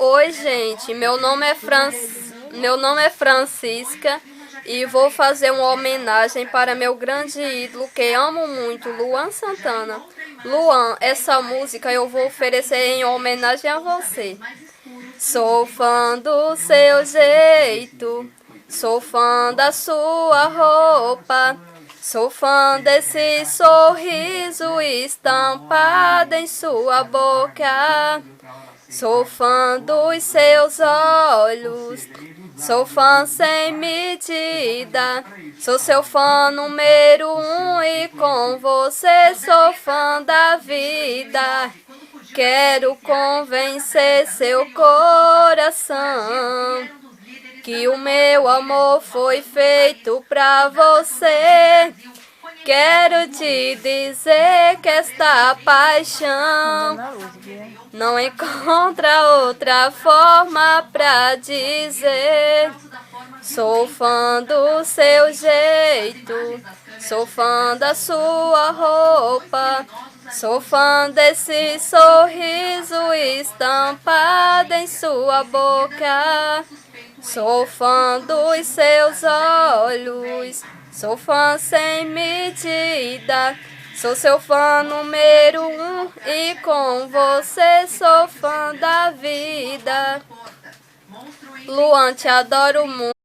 Oi, gente, meu nome é Francisca e vou fazer uma homenagem para meu grande ídolo que amo muito, Luan Santana. Luan, essa música eu vou oferecer em homenagem a você. Sou fã do seu jeito, sou fã da sua roupa, sou fã desse sorriso estampado em sua boca. Sou fã dos seus olhos, sou fã sem medida, sou seu fã número 1 e com você sou fã da vida. Quero convencer seu coração que o meu amor foi feito pra você. Quero te dizer que esta paixão não encontra outra forma pra dizer. Sou fã do seu jeito, sou fã da sua roupa, sou fã desse sorriso estampado em sua boca. Sou fã dos seus olhos, sou fã sem medida, sou seu fã número 1 e com você sou fã da vida. Luan, te adoro muito.